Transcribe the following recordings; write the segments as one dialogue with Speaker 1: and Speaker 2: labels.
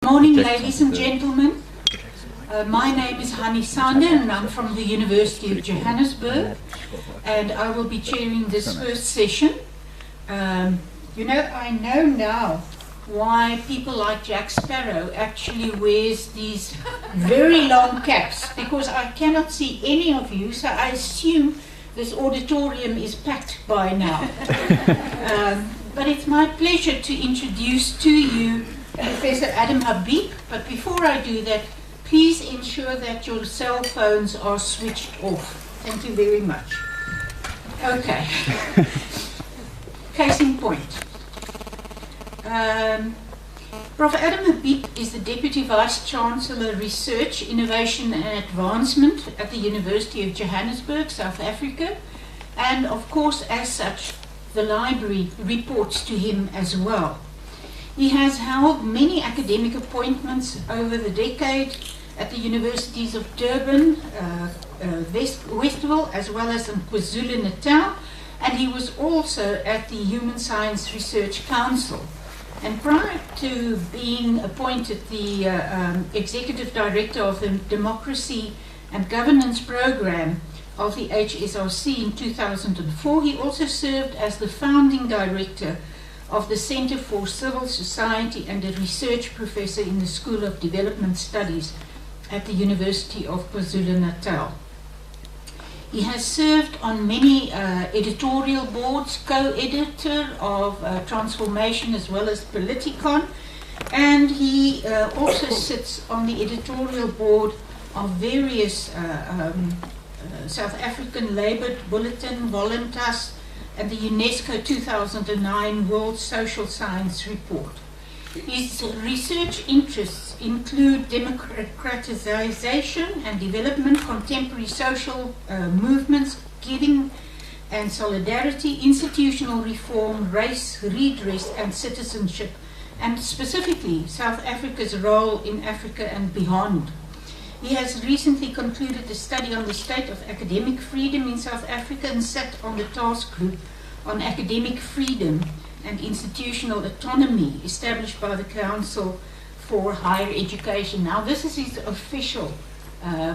Speaker 1: Morning, ladies and gentlemen. My name is Hani Sander and I'm from the University of Johannesburg, and I will be chairing this first session. You know, I know now why people like Jack Sparrow actually wears these very long caps, because I cannot see any of you, so I assume this auditorium is packed by now. But it's my pleasure to introduce to you Professor Adam Habib, but before I do that, please ensure that your cell phones are switched off. Thank you very much. Okay. Case in point. Prof. Adam Habib is the Deputy Vice Chancellor Research, Innovation and Advancement at the University of Johannesburg, South Africa, and of course, as such, the library reports to him as well. He has held many academic appointments over the decade at the universities of Durban, Westville, as well as in KwaZulu-Natal, and he was also at the Human Science Research Council. And prior to being appointed the Executive Director of the Democracy and Governance Program of the HSRC in 2004, he also served as the Founding Director of the Center for Civil Society and a Research Professor in the School of Development Studies at the University of KwaZulu-Natal. He has served on many editorial boards, co-editor of Transformation as well as Politicon, and he also sits on the editorial board of various South African Labour Bulletin, Voluntas, and the UNESCO 2009 World Social Science Report. His research interests include democratization and development, contemporary social movements, giving and solidarity, institutional reform, race, redress, and citizenship, and specifically South Africa's role in Africa and beyond. He has recently concluded a study on the state of academic freedom in South Africa and sat on the task group on academic freedom and institutional autonomy established by the Council for Higher Education. Now, this is his official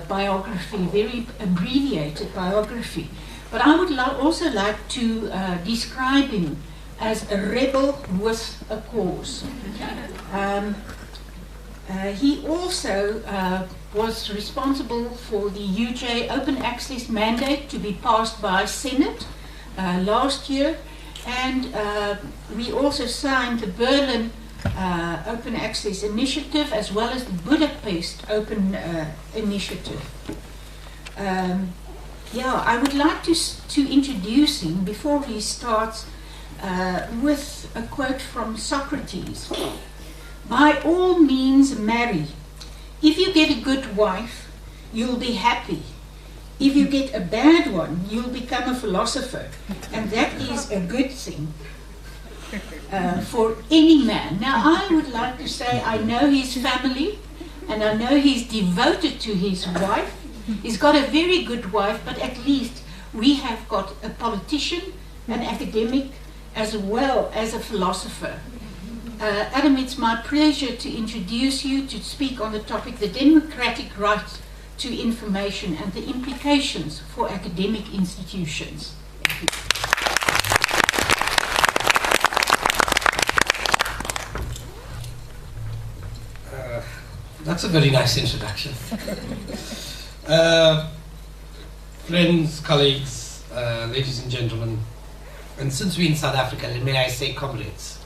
Speaker 1: biography, very abbreviated biography. But I would also like to describe him as a rebel with a cause. He also was responsible for the UJ Open Access mandate to be passed by Senate last year, and we also signed the Berlin Open Access Initiative as well as the Budapest Open Initiative. I would like to introduce him before he starts with a quote from Socrates. By all means marry. If you get a good wife, you'll be happy. If you get a bad one, you'll become a philosopher. And that is a good thing for any man. Now, I would like to say I know his family, and I know he's devoted to his wife. He's got a very good wife, but at least we have got a politician, an academic, as well as a philosopher. Adam, it's my pleasure to introduce you to speak on the topic, the democratic right to information and the implications for academic institutions. Thank you.
Speaker 2: That's a very nice introduction. Friends, colleagues, ladies and gentlemen, and since we're in South Africa, may I say comrades.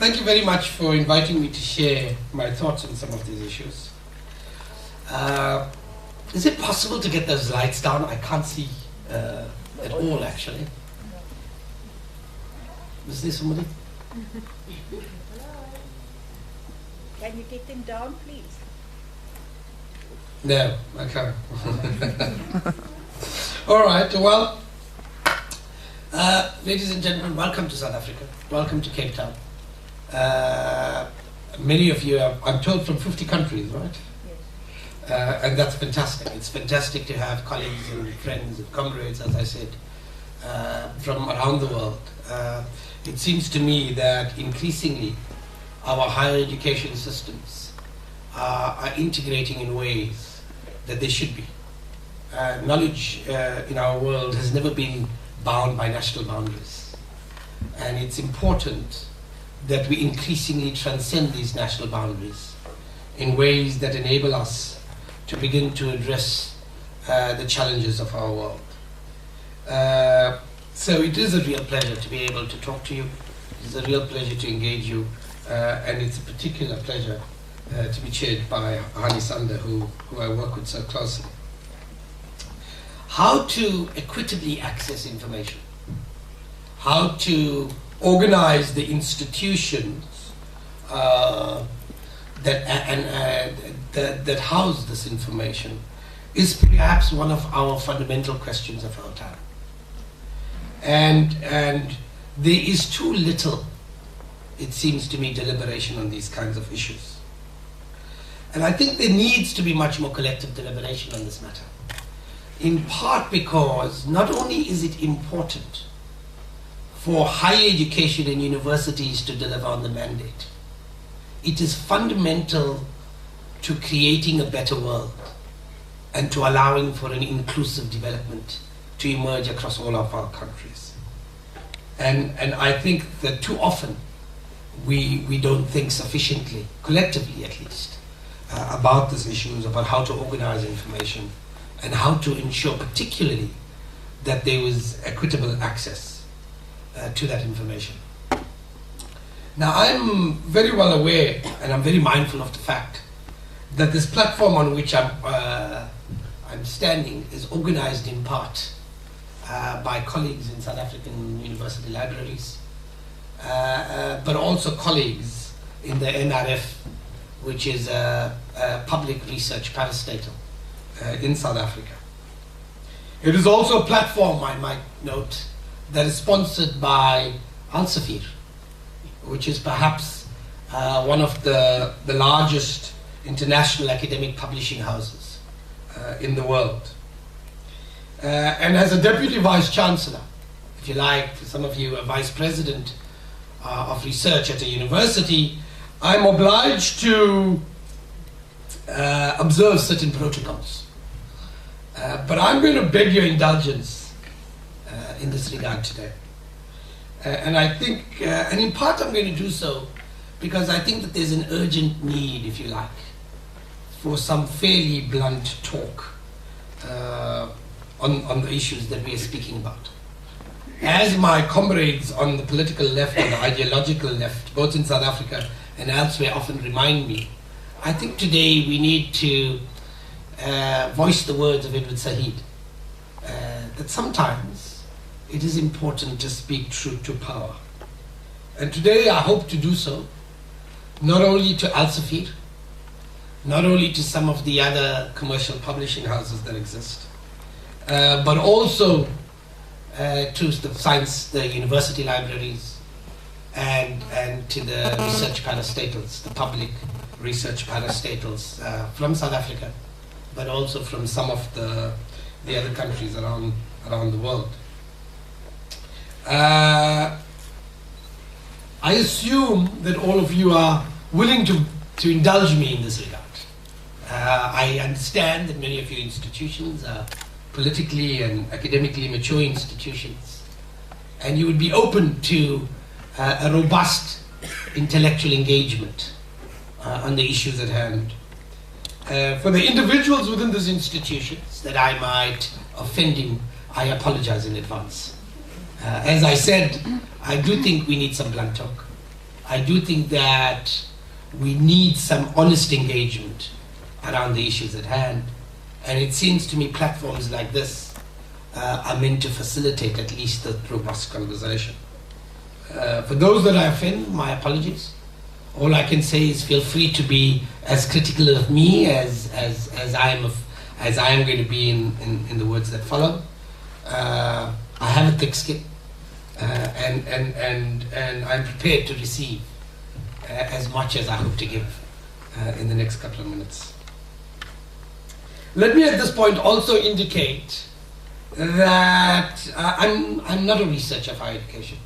Speaker 2: Thank you very much for inviting me to share my thoughts on some of these issues. Is it possible to get those lights down? I can't see at all, actually. Is there somebody?
Speaker 3: Can you get them down, please?
Speaker 2: No, I can't. All right, well, ladies and gentlemen, welcome to South Africa. Welcome to Cape Town. Many of you are, I'm told, from 50 countries, right? Yes. And that's fantastic. It's fantastic to have colleagues and friends and comrades, as I said, from around the world. It seems to me that increasingly our higher education systems are integrating in ways that they should be. Knowledge in our world has never been bound by national boundaries. And it's important that we increasingly transcend these national boundaries in ways that enable us to begin to address the challenges of our world. So it is a real pleasure to be able to talk to you. It is a real pleasure to engage you. And it's a particular pleasure to be chaired by Hani Sander, who I work with so closely. How to equitably access information, how to organize the institutions that house this information is perhaps one of our fundamental questions of our time. And there is too little, it seems to me, deliberation on these kinds of issues. And I think there needs to be much more collective deliberation on this matter. In part because not only is it important for higher education and universities to deliver on the mandate, it is fundamental to creating a better world and to allowing for an inclusive development to emerge across all of our countries. And I think that too often we don't think sufficiently, collectively at least, about these issues, about how to organize information and how to ensure particularly that there was equitable access to that information. Now, I'm very well aware and I'm very mindful of the fact that this platform on which I'm standing is organized in part by colleagues in South African university libraries, but also colleagues in the NRF, which is a public research parastatal in South Africa. It is also a platform, I might note, that is sponsored by Elsevier, which is perhaps one of the largest international academic publishing houses in the world. And as a deputy vice chancellor, if you like, for some of you, a vice president of research at a university, I'm obliged to observe certain protocols. But I'm going to beg your indulgence in this regard today. And I think, and in part I'm going to do so because I think that there's an urgent need, if you like, for some fairly blunt talk on the issues that we are speaking about. As my comrades on the political left and the ideological left, both in South Africa and elsewhere, often remind me, I think today we need to voice the words of Edward Said, that sometimes it is important to speak truth to power. And today I hope to do so, not only to Elsevier, not only to some of the other commercial publishing houses that exist, but also to the university libraries and to the research parastatals, the public research parastatals from South Africa, but also from some of the other countries around the world. I assume that all of you are willing to indulge me in this regard. I understand that many of your institutions are politically and academically mature institutions, and you would be open to a robust intellectual engagement on the issues at hand. For the individuals within these institutions that I might offend in, I apologize in advance. As I said, I do think we need some blunt talk. I do think that we need some honest engagement around the issues at hand. And it seems to me platforms like this are meant to facilitate at least a robust conversation. For those that I offend, my apologies. All I can say is feel free to be as critical of me as I am going to be in the words that follow. I have a thick skin, and I'm prepared to receive as much as I hope to give in the next couple of minutes. Let me at this point also indicate that I'm not a researcher of higher education,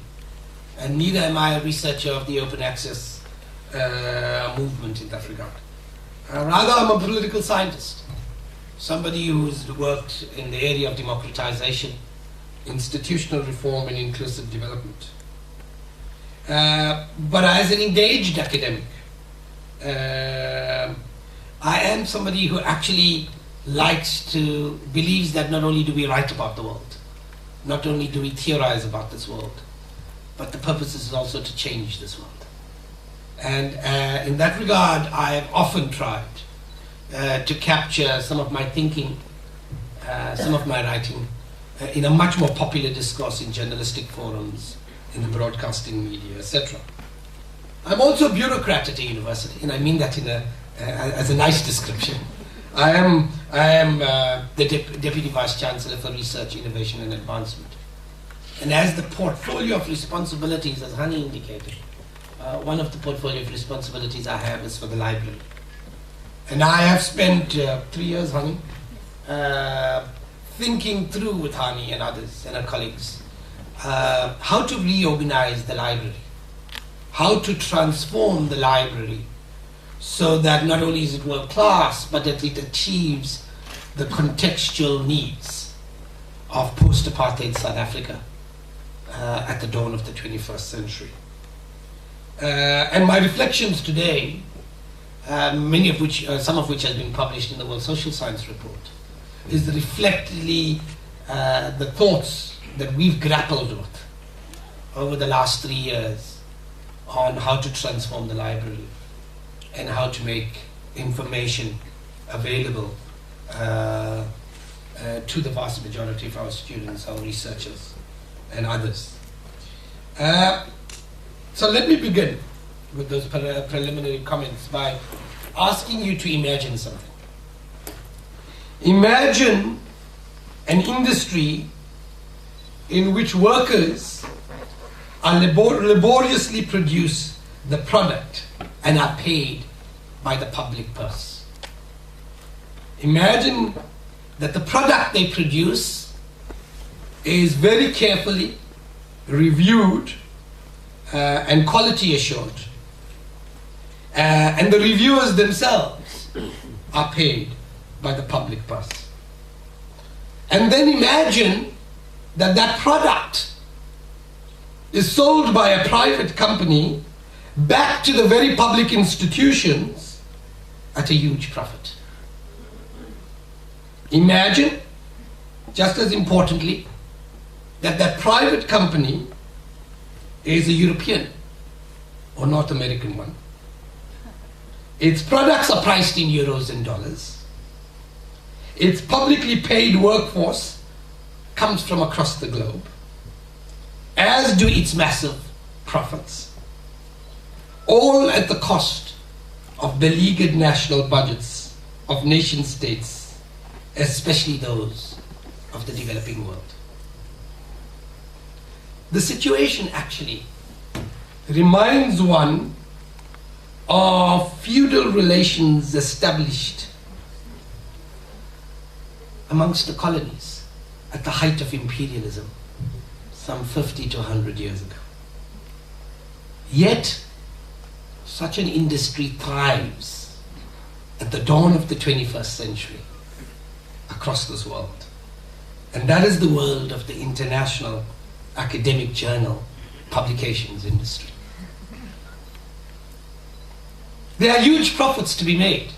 Speaker 2: and neither am I a researcher of the open access movement in that regard. Rather, I'm a political scientist, somebody who's worked in the area of democratization, institutional reform, and inclusive development. But as an engaged academic, I am somebody who actually believes that not only do we write about the world, not only do we theorize about this world, but the purpose is also to change this world. And in that regard, I have often tried to capture some of my thinking, some of my writing, in a much more popular discourse in journalistic forums, in the broadcasting media, etc. I'm also a bureaucrat at a university, and I mean that as a nice description. I am the Deputy Vice Chancellor for Research, Innovation and Advancement. And as the portfolio of responsibilities, as Hani indicated, one of the portfolio of responsibilities I have is for the library. And I have spent 3 years, Hani, thinking through with Hani and others and our colleagues how to reorganize the library, how to transform the library so that not only is it world class, but that it achieves the contextual needs of post-apartheid South Africa at the dawn of the 21st century. And my reflections today, some of which has been published in the World Social Science Report, is reflectedly the thoughts that we've grappled with over the last 3 years on how to transform the library and how to make information available to the vast majority of our students, our researchers, and others. So let me begin with those preliminary comments by asking you to imagine something. Imagine an industry in which workers are laboriously produce the product and are paid by the public purse. Imagine that the product they produce is very carefully reviewed and quality assured, and the reviewers themselves are paid by the public purse. And then imagine that that product is sold by a private company back to the very public institutions at a huge profit. Imagine, just as importantly, that that private company is a European or North American one. Its products are priced in euros and dollars. Its publicly paid workforce comes from across the globe, as do its massive profits, all at the cost of beleaguered national budgets of nation states, especially those of the developing world. The situation actually reminds one of feudal relations established amongst the colonies at the height of imperialism some 50 to 100 years ago. Yet, such an industry thrives at the dawn of the 21st century across this world. And that is the world of the international academic journal publications industry. There are huge profits to be made.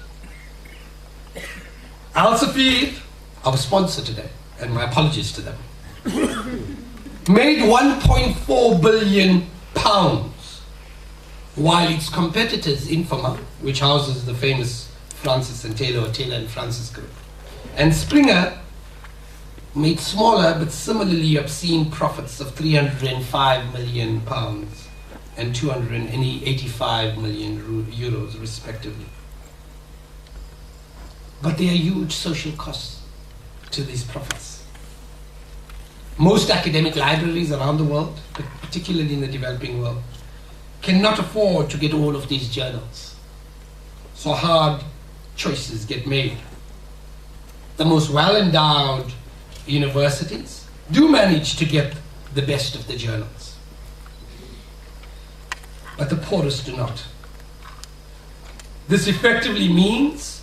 Speaker 2: Al-Safir, our sponsor today, and my apologies to them, made 1.4 billion pounds, while its competitors, Infoma, which houses the famous Francis and Taylor and Francis group, and Springer, made smaller but similarly obscene profits of 305 million pounds and 285 million euros respectively. But there are huge social costs to these profits. Most academic libraries around the world, particularly in the developing world, cannot afford to get all of these journals. So hard choices get made. The most well-endowed universities do manage to get the best of the journals, but the poorest do not. This effectively means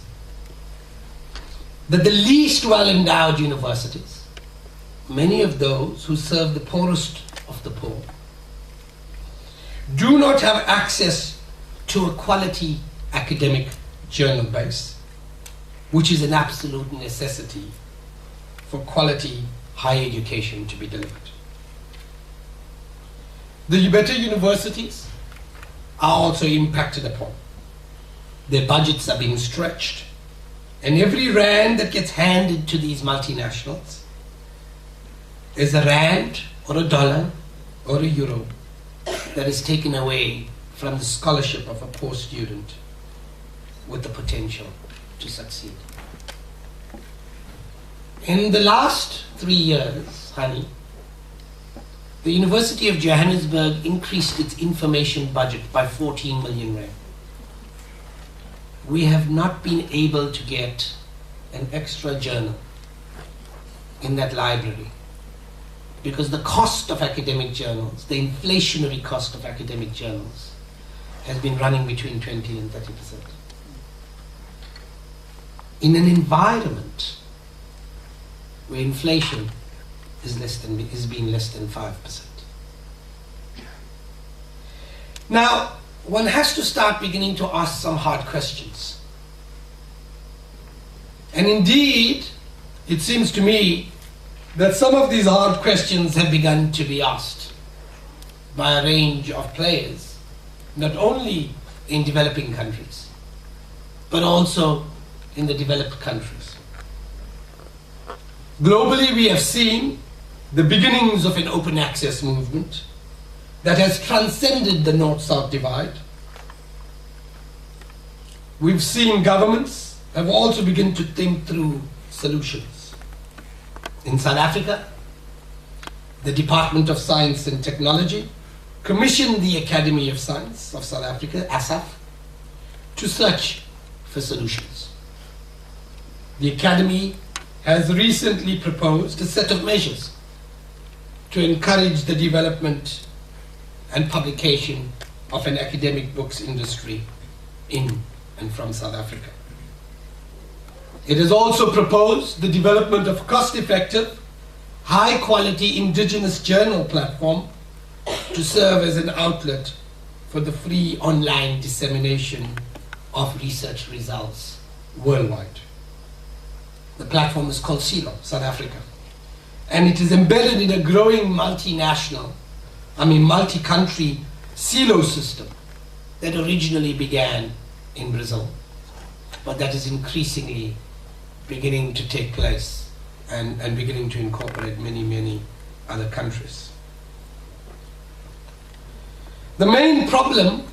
Speaker 2: that the least well-endowed universities, many of those who serve the poorest of the poor, do not have access to a quality academic journal base, which is an absolute necessity for quality higher education to be delivered. The better universities are also impacted upon. Their budgets are being stretched, and every rand that gets handed to these multinationals is a rand or a dollar or a euro that is taken away from the scholarship of a poor student with the potential to succeed. In the last 3 years, honey, the University of Johannesburg increased its information budget by 14 million rand. We have not been able to get an extra journal in that library because the cost of academic journals, the inflationary cost of academic journals, has been running between 20 and 30%. In an environment where inflation is being less than 5%. Now, one has to start beginning to ask some hard questions. And indeed, it seems to me that some of these hard questions have begun to be asked by a range of players, not only in developing countries, but also in the developed countries. Globally, we have seen the beginnings of an open access movement that has transcended the North-South divide. We've seen governments have also begun to think through solutions. In South Africa, the Department of Science and Technology commissioned the Academy of Science of South Africa, ASAF, to search for solutions. The Academy has recently proposed a set of measures to encourage the development and publication of an academic books industry in and from South Africa. It has also proposed the development of cost-effective, high-quality indigenous journal platform to serve as an outlet for the free online dissemination of research results worldwide. The platform is called SILO, South Africa, and it is embedded in a growing multi-country silo system that originally began in Brazil, but that is increasingly beginning to take place and beginning to incorporate many other countries. The main problem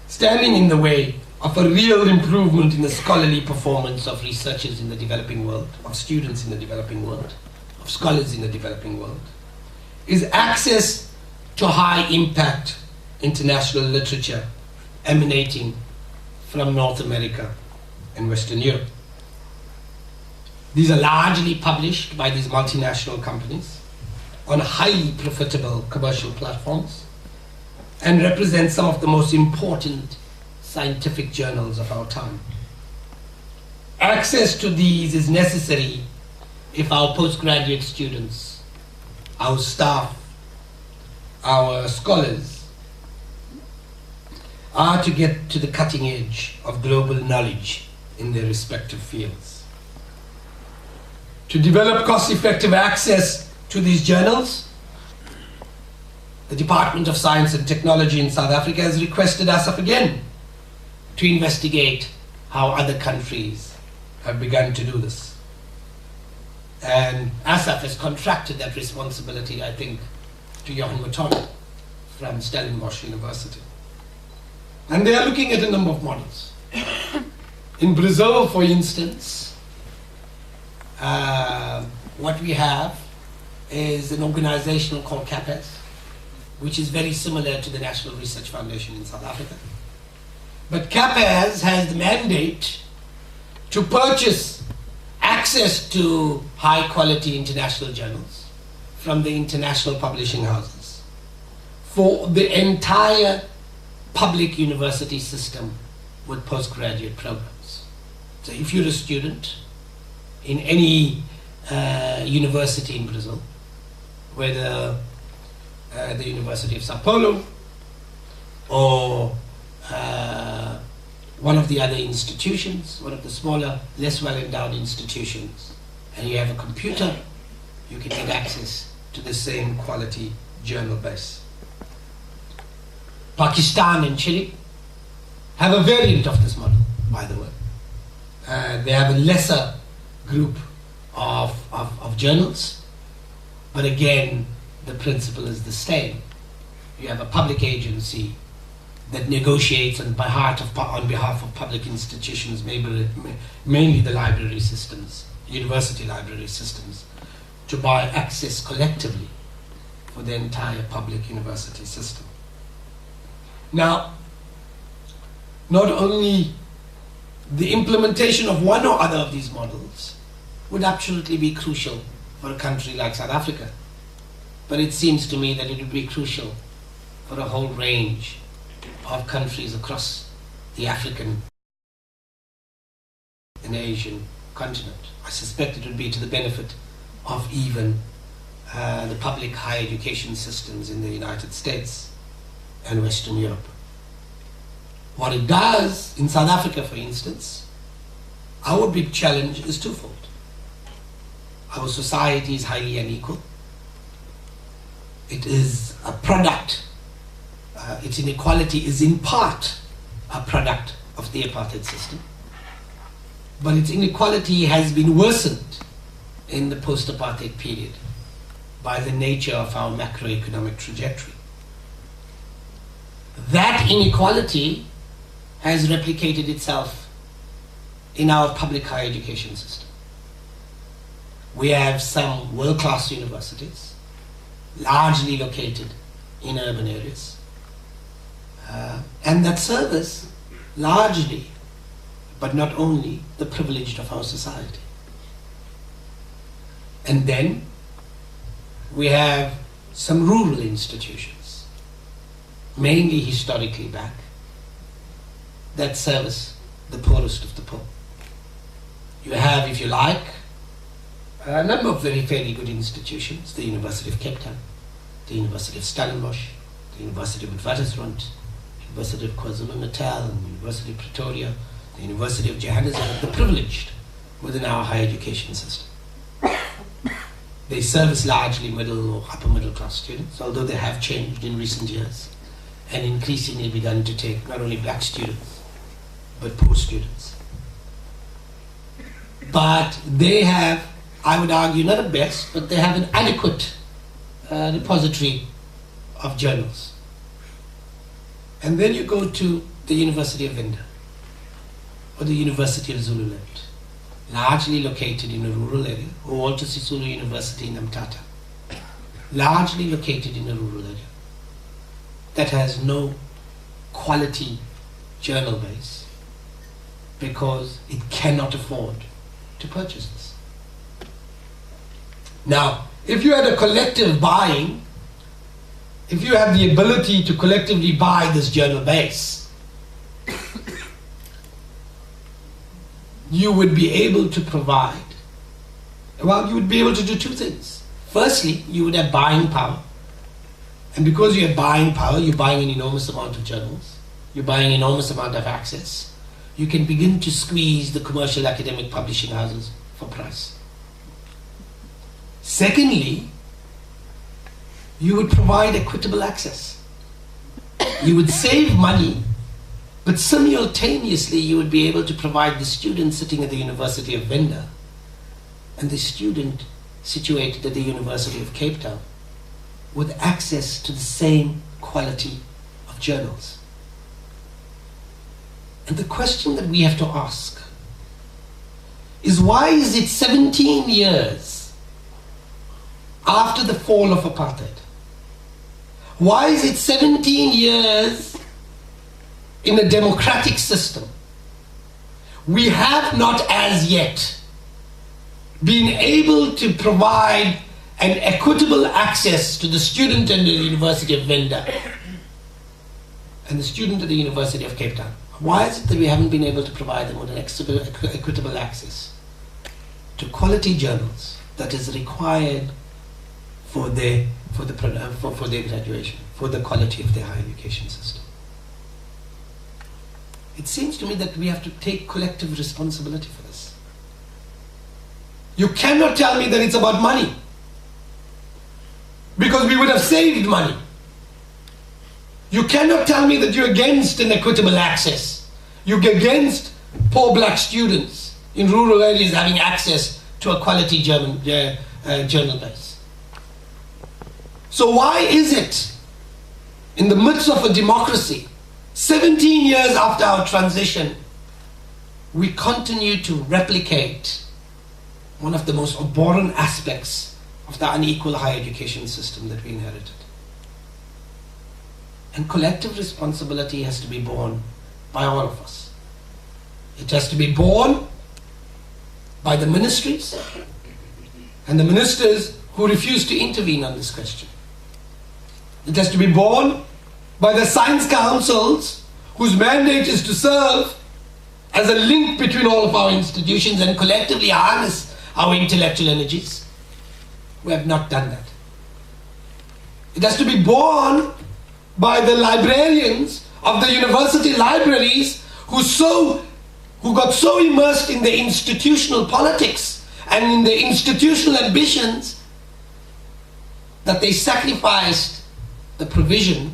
Speaker 2: standing in the way of a real improvement in the scholarly performance of researchers in the developing world, of students in the developing world, of scholars in the developing world, is access to high-impact international literature emanating from North America and Western Europe. These are largely published by these multinational companies on highly profitable commercial platforms and represent some of the most important scientific journals of our time. Access to these is necessary if our postgraduate students, our staff, our scholars are to get to the cutting edge of global knowledge in their respective fields. To develop cost-effective access to these journals, the Department of Science and Technology in South Africa has requested ASAF again to investigate how other countries have begun to do this. And ASAF has contracted that responsibility, I think, to Johan Matona from Stellenbosch University. And they are looking at a number of models. In Brazil, for instance, what we have is an organization called CAPES, which is very similar to the National Research Foundation in South Africa. But CAPES has the mandate to purchase access to high-quality international journals from the international publishing houses for the entire public university system with postgraduate programs. So if you're a student in any university in Brazil, whether the University of Sao Paulo or one of the other institutions, one of the smaller, less well-endowed institutions, and you have a computer, you can get access to the same quality journal base. Pakistan and Chile have a variant of this model, by the way. They have a lesser group of journals, but again, the principle is the same. You have a public agency that negotiates on behalf of public institutions, mainly the library systems, university library systems, to buy access collectively for the entire public university system. Now, not only the implementation of one or other of these models would absolutely be crucial for a country like South Africa, but it seems to me that it would be crucial for a whole range of countries across the African and Asian continent. I suspect it would be to the benefit of even the public higher education systems in the United States and Western Europe. What it does in South Africa, for instance, our big challenge is twofold. Our society is highly unequal. It is a product, its inequality is in part a product of the apartheid system, but its inequality has been worsened in the post-apartheid period by the nature of our macroeconomic trajectory. That inequality has replicated itself in our public higher education system. We have some world-class universities, largely located in urban areas, and that service largely, but not only, the privileged of our society. And then we have some rural institutions, mainly historically back, that service the poorest of the poor. You have, if you like, a number of fairly good institutions: the University of Cape Town, the University of Stellenbosch, the University of Witwatersrand, the University of KwaZulu-Natal, and the University of Pretoria, the University of Johannesburg, the privileged within our higher education system. They service largely middle or upper middle class students, although they have changed in recent years and increasingly begun to take not only black students, but poor students. But they have, I would argue, not at best, but they have an adequate repository of journals. And then you go to the University of Venda or the University of Zululand, largely located in a rural area, or Walter Sisulu University in Mthatha, largely located in a rural area, that has no quality journal base because it cannot afford to purchase this. Now, if you had a collective buying, if you had the ability to collectively buy this journal base, you would be able to provide, well, you would be able to do two things. Firstly, you would have buying power. And because you have buying power, you're buying an enormous amount of journals, you're buying an enormous amount of access, you can begin to squeeze the commercial academic publishing houses for price. Secondly, you would provide equitable access. You would save money, but simultaneously you would be able to provide the student sitting at the University of Venda and the student situated at the University of Cape Town with access to the same quality of journals. And the question that we have to ask is, why is it 17 years after the fall of apartheid? Why is it 17 years in a democratic system? We have not as yet been able to provide an equitable access to the student and the University of Venda and the student at the University of Cape Town, why is it that we haven't been able to provide them with an equitable access to quality journals that is required for their graduation, for the quality of their higher education system? It seems to me that we have to take collective responsibility for this. You cannot tell me that it's about money, because we would have saved money. You cannot tell me that you're against an equitable access. You're against poor black students in rural areas having access to a quality journal base. So why is it, in the midst of a democracy, 17 years after our transition, we continue to replicate one of the most abhorrent aspects of the unequal higher education system that we inherited? And collective responsibility has to be borne by all of us. It has to be borne by the ministries and the ministers who refuse to intervene on this question. It has to be borne by the science councils whose mandate is to serve as a link between all of our institutions and collectively harness our intellectual energies. We have not done that. It has to be borne by the librarians of the university libraries who got so immersed in the institutional politics and in the institutional ambitions that they sacrificed the provision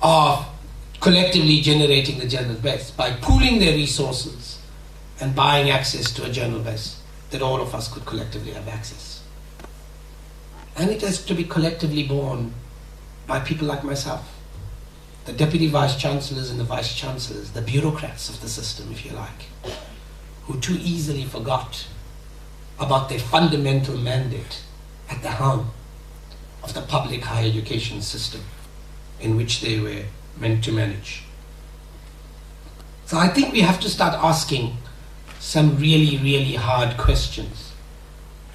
Speaker 2: of collectively generating the journal base by pooling their resources and buying access to a journal base that all of us could collectively have access. And it has to be collectively borne by people like myself, the deputy vice chancellors and the vice chancellors, the bureaucrats of the system, if you like, who too easily forgot about their fundamental mandate at the helm of the public higher education system in which they were meant to manage. So I think we have to start asking some really, really hard questions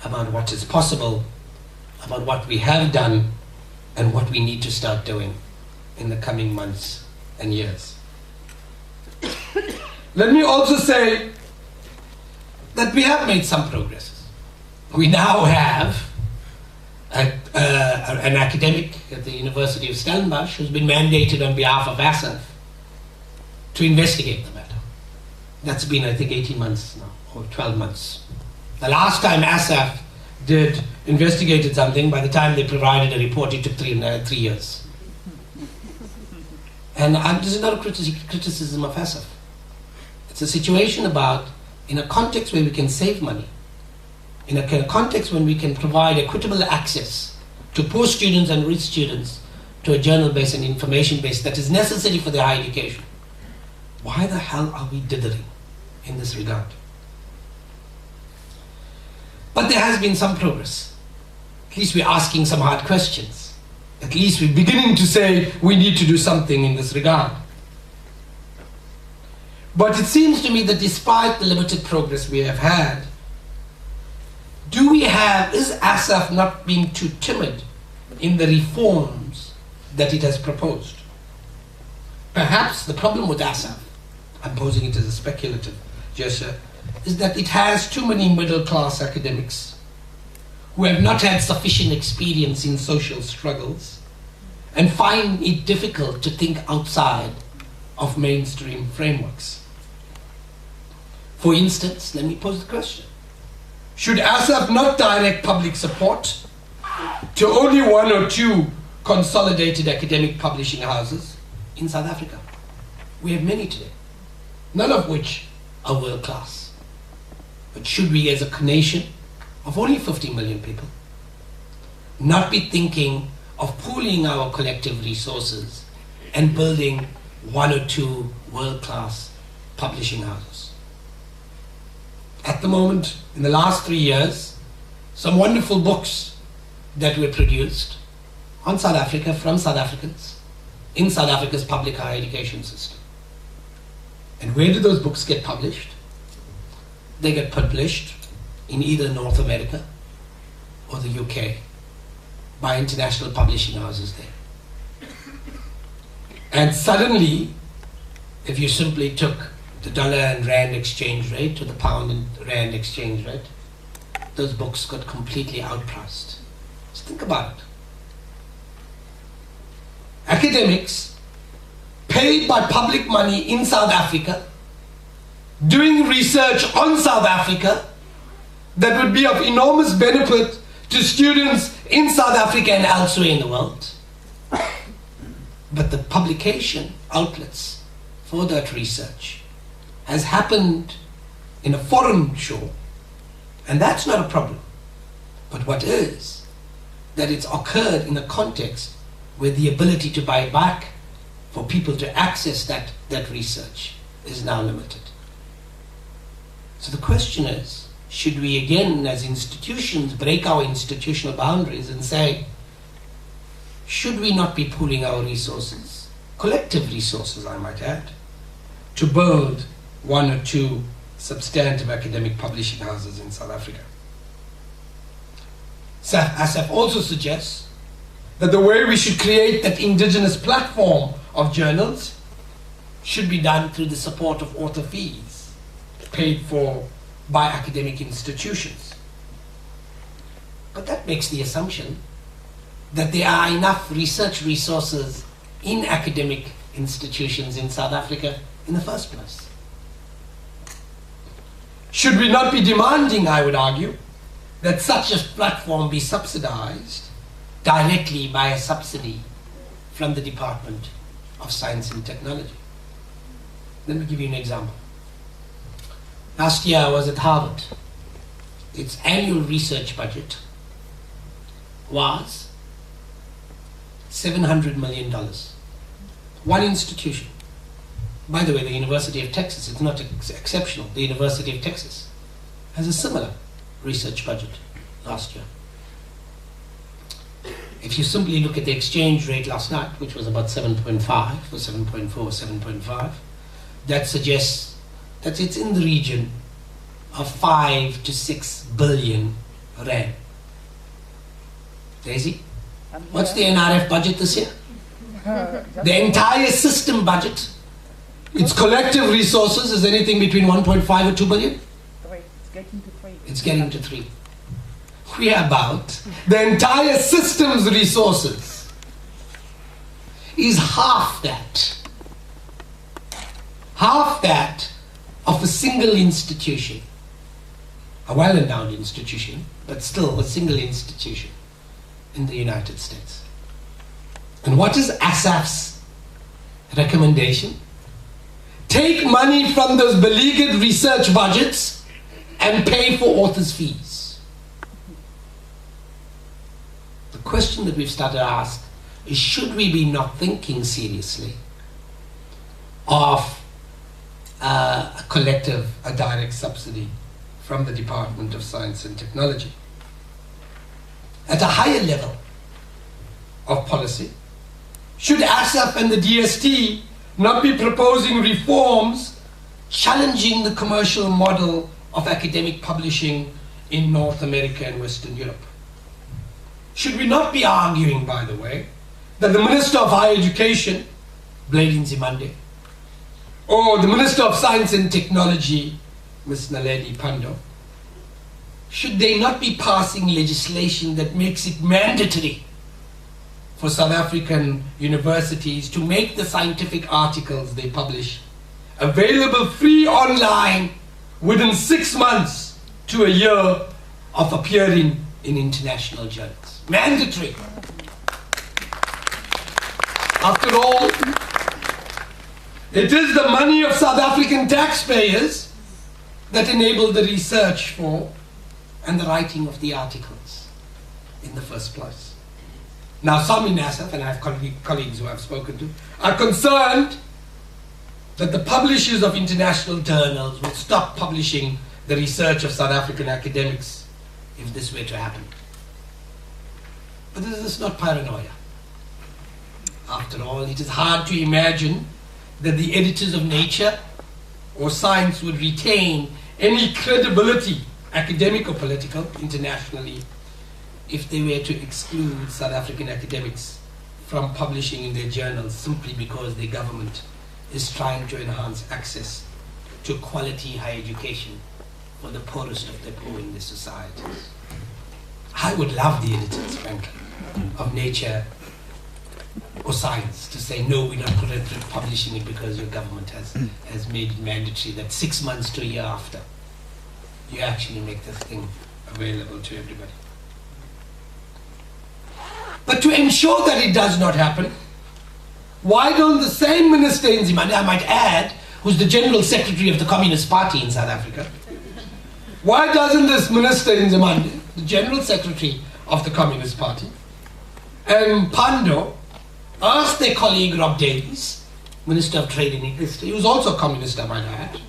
Speaker 2: about what is possible, about what we have done, and what we need to start doing in the coming months and years. Let me also say that we have made some progresses. We now have an academic at the University of Stellenbosch who's been mandated on behalf of ASAF to investigate the matter. That's been, I think, 18 months now, or 12 months. The last time ASAF investigated something, by the time they provided a report, it took 3 years. And this is not a criticism of ASAF. It's a situation about, in a context where we can save money, in a context when we can provide equitable access to poor students and rich students to a journal base and information base that is necessary for their higher education. Why the hell are we dithering in this regard? But there has been some progress. At least we're asking some hard questions. At least we're beginning to say we need to do something in this regard. But it seems to me that despite the limited progress we have had, is ASAF not being too timid in the reforms that it has proposed? Perhaps the problem with ASAF, I'm posing it as a speculative gesture, is that it has too many middle-class academics who have not had sufficient experience in social struggles and find it difficult to think outside of mainstream frameworks. For instance, let me pose the question. Should ASAF not direct public support to only 1 or 2 consolidated academic publishing houses in South Africa? We have many today, none of which are world class. But should we, as a nation of only 50 million people, not be thinking of pooling our collective resources and building 1 or 2 world class publishing houses? At the moment, in the last 3 years, some wonderful books that were produced on South Africa, from South Africans, in South Africa's public higher education system. And where do those books get published? They get published in either North America or the UK by international publishing houses there. And suddenly, if you simply took the dollar and rand exchange rate to the pound and rand exchange rate, those books got completely outpriced. Just think about it. Academics paid by public money in South Africa, doing research on South Africa that would be of enormous benefit to students in South Africa and elsewhere in the world. But the publication outlets for that research has happened in a foreign shore, and that's not a problem. But what is, that it's occurred in a context where the ability to buy back for people to access that research is now limited. So the question is, should we again as institutions break our institutional boundaries and say, should we not be pooling our resources, collective resources I might add, to build one or two substantive academic publishing houses in South Africa? ASAP also suggests that the way we should create that indigenous platform of journals should be done through the support of author fees paid for by academic institutions. But that makes the assumption that there are enough research resources in academic institutions in South Africa in the first place. Should we not be demanding, I would argue, that such a platform be subsidized directly by a subsidy from the Department of Science and Technology? Let me give you an example. Last year I was at Harvard. Its annual research budget was $700 million. One institution. By the way, the University of Texas, it's not exceptional, the University of Texas has a similar research budget last year. If you simply look at the exchange rate last night, which was about 7.5 or 7.4 or 7.5, that suggests that it's in the region of 5 to 6 billion rand. Daisy, what's the NRF budget this year? The entire system budget, its collective resources, is anything between 1.5 or 2 billion? It's getting to 3. We are about, the entire system's resources is half that of a single institution, a well-endowed institution, but still a single institution in the United States. And what is ASAF's recommendation? Take money from those beleaguered research budgets and pay for authors' fees. The question that we've started to ask is, should we be not thinking seriously of a collective, a direct subsidy from the Department of Science and Technology? At a higher level of policy, should ASAP and the DST not be proposing reforms challenging the commercial model of academic publishing in North America and Western Europe? Should we not be arguing, by the way, that the Minister of Higher Education, Bladin Zimande, or the Minister of Science and Technology, Ms. Naledi Pandor, should they not be passing legislation that makes it mandatory for South African universities to make the scientific articles they publish available free online within 6 months to a year of appearing in international journals? Mandatory. After all, it is the money of South African taxpayers that enable the research for and the writing of the articles in the first place. Now, some in ASAP, and I have colleagues who I've spoken to, are concerned that the publishers of international journals will stop publishing the research of South African academics if this were to happen. But this is not paranoia. After all, it is hard to imagine that the editors of Nature or Science would retain any credibility, academic or political, internationally, if they were to exclude South African academics from publishing in their journals simply because the government is trying to enhance access to quality higher education for the poorest of the poor in their societies. I would love the editors, frankly, of Nature or Science to say, no, we're not publishing it because your government has made it mandatory that 6 months to a year after, you actually make this thing available to everybody. But to ensure that it does not happen, why don't the same Minister Nzimande, I might add, who's the General Secretary of the Communist Party in South Africa, why doesn't this Minister Nzimande, the General Secretary of the Communist Party, and Pando, ask their colleague Rob Davies, Minister of Trade and Industry, who's also a communist, I might add,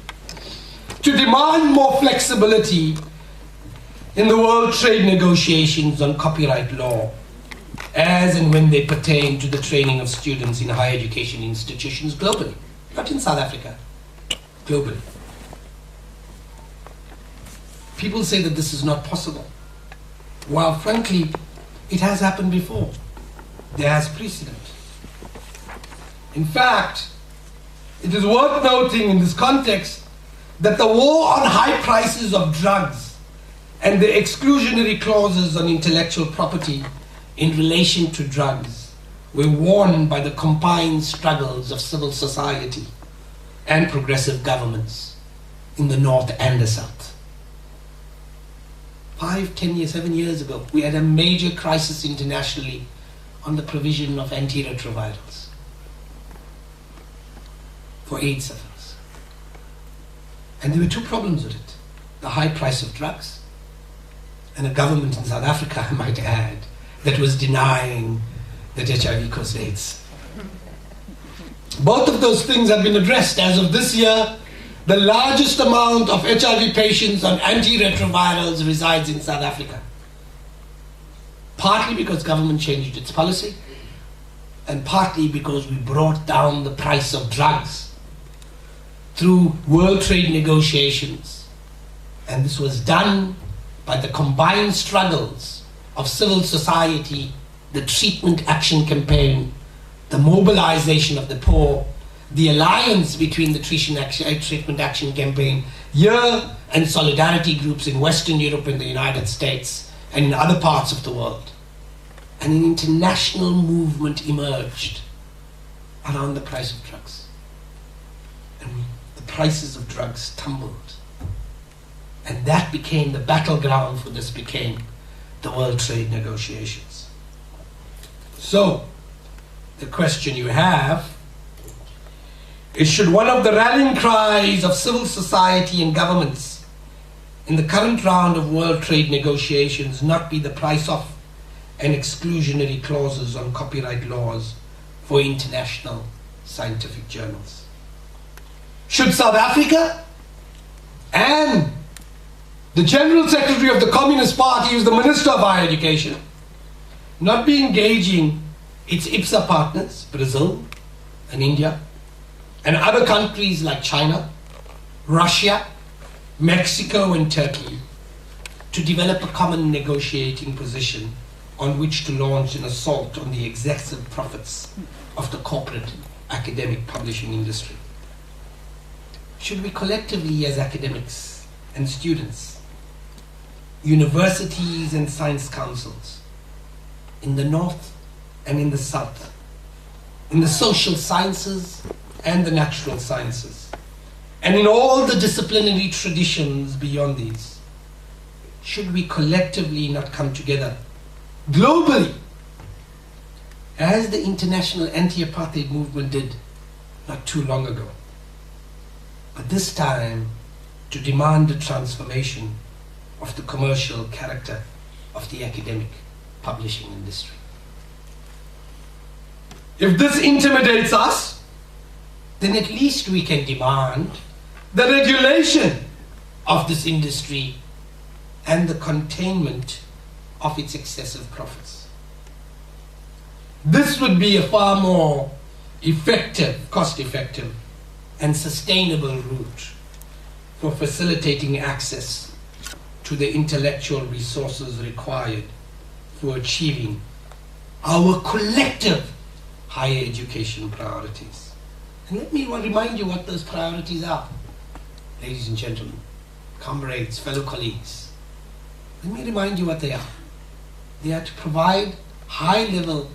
Speaker 2: to demand more flexibility in the world trade negotiations on copyright law, as and when they pertain to the training of students in higher education institutions globally, not in South Africa, globally. People say that this is not possible, while frankly, it has happened before. There has precedent. In fact, it is worth noting in this context that the war on high prices of drugs and the exclusionary clauses on intellectual property in relation to drugs were won by the combined struggles of civil society and progressive governments in the North and the South. 5, 10 years, 7 years ago, we had a major crisis internationally on the provision of antiretrovirals for AIDS sufferers. And there were 2 problems with it: the high price of drugs, and a government in South Africa, I might add, that was denying that HIV caused AIDS. Both of those things have been addressed. As of this year, the largest amount of HIV patients on antiretrovirals resides in South Africa. Partly because government changed its policy, and partly because we brought down the price of drugs through world trade negotiations. And this was done by the combined struggles of civil society, the treatment action campaign, the mobilization of the poor, the alliance between the treatment action campaign here and solidarity groups in Western Europe and the United States and in other parts of the world. And an international movement emerged around the price of drugs. And the prices of drugs tumbled. And that became the battleground for this, became the world trade negotiations. So, the question you have is, should one of the rallying cries of civil society and governments in the current round of world trade negotiations not be the price of and exclusionary clauses on copyright laws for international scientific journals? Should South Africa and the General Secretary of the Communist Party, who is the Minister of Higher Education, not be engaging its IPSA partners, Brazil and India, and other countries like China, Russia, Mexico and Turkey, to develop a common negotiating position on which to launch an assault on the excessive profits of the corporate academic publishing industry? Should we collectively, as academics and students, universities and science councils in the North and in the South, in the social sciences and the natural sciences, and in all the disciplinary traditions beyond these, should we collectively not come together globally, as the international anti-apartheid movement did not too long ago, but this time to demand a transformation of the commercial character of the academic publishing industry? If this intimidates us, then at least we can demand the regulation of this industry and the containment of its excessive profits. This would be a far more effective, cost-effective, and sustainable route for facilitating access to the intellectual resources required for achieving our collective higher education priorities. And let me remind you what those priorities are. Ladies and gentlemen, comrades, fellow colleagues, let me remind you what they are. They are to provide high-level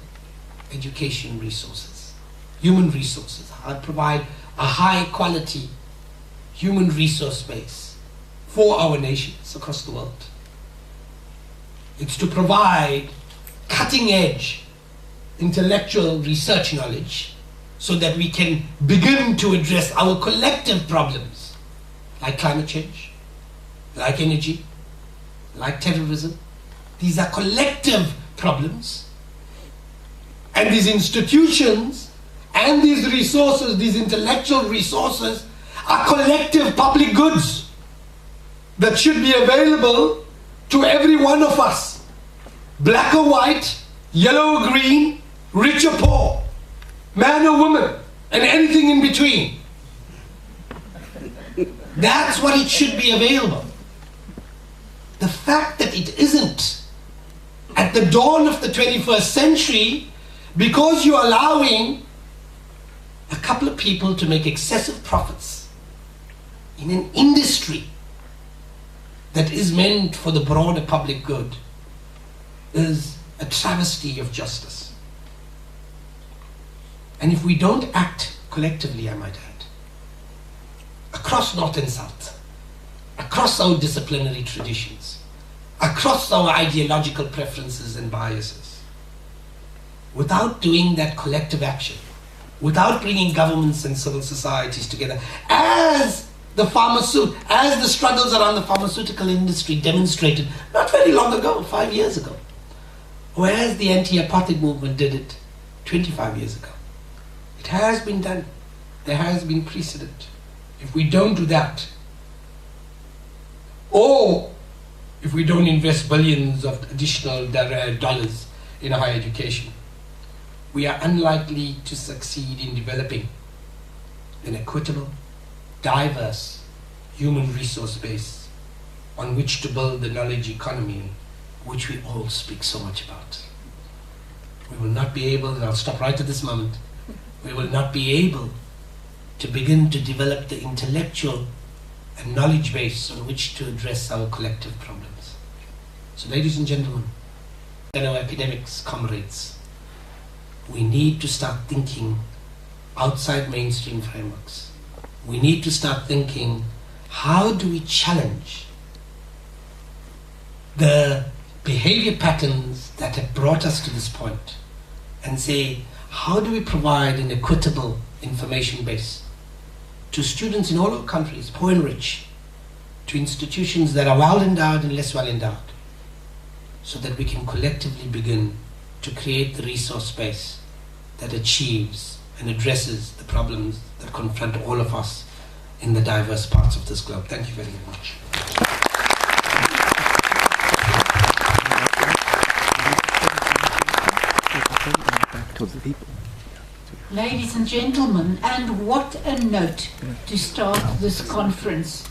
Speaker 2: education resources, human resources, provide a high-quality human resource base for our nations across the world. It's to provide cutting-edge intellectual research knowledge so that we can begin to address our collective problems like climate change, like energy, like terrorism. These are collective problems, and these institutions and these resources, these intellectual resources, are collective public goods that should be available to every one of us, black or white, yellow or green, rich or poor, man or woman, and anything in between. That's what it should be available. The fact that it isn't at the dawn of the 21st century, because you're allowing a couple of people to make excessive profits in an industry that is meant for the broader public good, is a travesty of justice. And if we don't act collectively, I might add, across North and South, across our disciplinary traditions, across our ideological preferences and biases, without doing that collective action, without bringing governments and civil societies together, as the struggles around the pharmaceutical industry demonstrated not very long ago, 5 years ago, or as the anti-apartheid movement did it 25 years ago. It has been done. There has been precedent. If we don't do that, or if we don't invest billions of additional dollars in higher education, we are unlikely to succeed in developing an equitable, diverse human resource base on which to build the knowledge economy which we all speak so much about. We will not be able, and I'll stop right at this moment, we will not be able to begin to develop the intellectual and knowledge base on which to address our collective problems. So ladies and gentlemen, and our academics, comrades, we need to start thinking outside mainstream frameworks. We need to start thinking, how do we challenge the behavior patterns that have brought us to this point, and say, how do we provide an equitable information base to students in all our countries, poor and rich, to institutions that are well endowed and less well endowed, so that we can collectively begin to create the resource base that achieves and addresses the problems that confront all of us in the diverse parts of this globe. Thank you very much.
Speaker 1: Ladies and gentlemen, and what a note to start this conference.